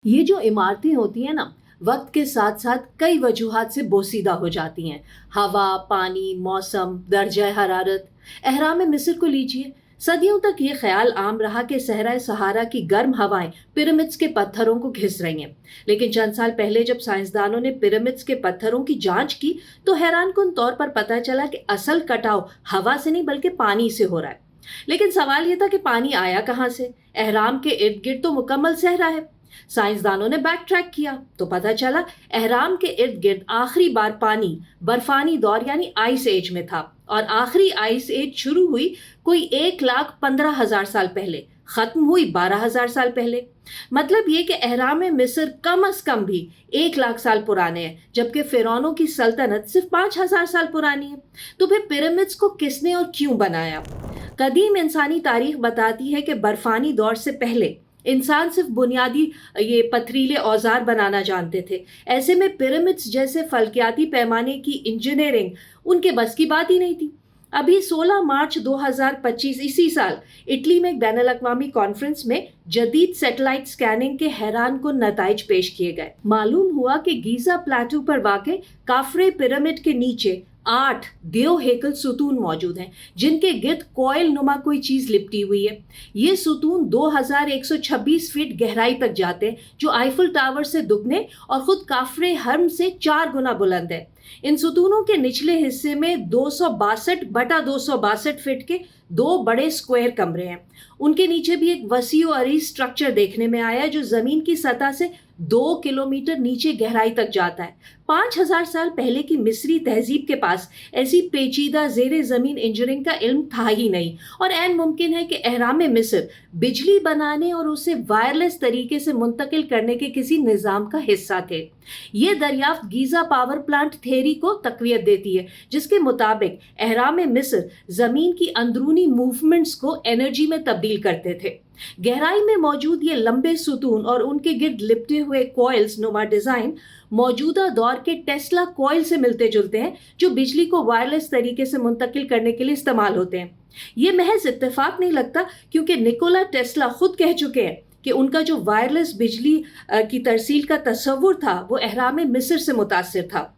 یہ جو عمارتیں ہوتی ہیں نا، وقت کے ساتھ ساتھ کئی وجوہات سے بوسیدہ ہو جاتی ہیں۔ ہوا، پانی، موسم، درجہ حرارت۔ اہرام مصر کو لیجئے، صدیوں تک یہ خیال عام رہا کہ صحرائے سہارا کی گرم ہوائیں پیرامڈز کے پتھروں کو گھس رہی ہیں۔ لیکن چند سال پہلے جب سائنسدانوں نے پیرامڈز کے پتھروں کی جانچ کی تو حیران کن طور پر پتہ چلا کہ اصل کٹاؤ ہوا سے نہیں بلکہ پانی سے ہو رہا ہے۔ لیکن سوال یہ تھا کہ پانی آیا کہاں سے؟ اہرام کے ارد گرد تو مکمل صحرا ہے۔ سائنسدانوں نے بیک ٹریک کیا تو پتہ چلا اہرام کے ارد گرد آخری بار پانی برفانی دور یعنی آئس ایج میں تھا، اور آخری آئس ایج شروع ہوئی کوئی 1,15,000 سال پہلے، ختم ہوئی 12,000 سال پہلے۔ مطلب یہ کہ اہرام مصر کم از کم بھی 1,00,000 سال پرانے ہیں، جبکہ فرعونوں کی سلطنت صرف 5,000 سال پرانی ہے۔ تو پھر پیرامڈز کو کس نے اور کیوں بنایا؟ قدیم انسانی تاریخ بتاتی ہے کہ برفانی دور سے پہلے انسان صرف بنیادی یہ پتھریلے اوزار بنانا جانتے تھے۔ ایسے میں پیرامڈز جیسے فلکیاتی پیمانے کی انجینئرنگ ان کے بس کی بات ہی نہیں تھی۔ ابھی 16 مارچ 2025 اسی سال اٹلی میں ایک بین الاقوامی کانفرنس میں جدید سیٹلائٹ سکیننگ کے حیران کن نتائج پیش کیے گئے۔ معلوم ہوا کہ گیزا پلاٹو پر واقع کافرے پیرامڈ کے نیچے 8 دیو ہیکل ستون موجود ہیں، جن کے گرد کوئل نما کوئی چیز لپٹی ہوئی ہے۔ یہ ستون 2126 فٹ گہرائی تک جاتے ہیں، جو آئیفل ٹاور سے دگنے اور خود کافرے ہرم سے 4 گنا بلند ہے۔ ان ستونوں کے نچلے حصے میں 262 بٹا 262 فٹ کے 2 بڑے اسکوائر کمرے ہیں۔ ان کے نیچے بھی ایک وسیع و عریض سٹرکچر دیکھنے میں آیا جو زمین کی سطح سے 2 کلومیٹر نیچے گہرائی تک جاتا ہے۔ 5,000 سال پہلے کی مصری تہذیب کے پاس ایسی پیچیدہ زیر زمین انجینئرنگ کا علم تھا ہی نہیں، اور عین ممکن ہے کہ اہرام مصر بجلی بنانے اور اسے وائرلیس طریقے سے منتقل کرنے کے کسی نظام کا حصہ تھے۔ یہ دریافت گیزا پاور پلانٹ تھیوری کو تقویت دیتی ہے، جس کے مطابق اہرام مصر زمین کی اندرونی موومنٹس کو انرجی میں تبدیل کرتے تھے۔ گہرائی میں موجود یہ لمبے ستون اور ان کے گرد لپٹے ہوئے کوئلز نما ڈیزائن موجودہ دور کے ٹیسلا کوئل سے ملتے جلتے ہیں، جو بجلی کو وائرلیس طریقے سے منتقل کرنے کے لیے استعمال ہوتے ہیں۔ یہ محض اتفاق نہیں لگتا، کیونکہ نکولا ٹیسلا خود کہہ چکے ہیں کہ ان کا جو وائرلیس بجلی کی ترسیل کا تصور تھا وہ اہرام مصر سے متاثر تھا۔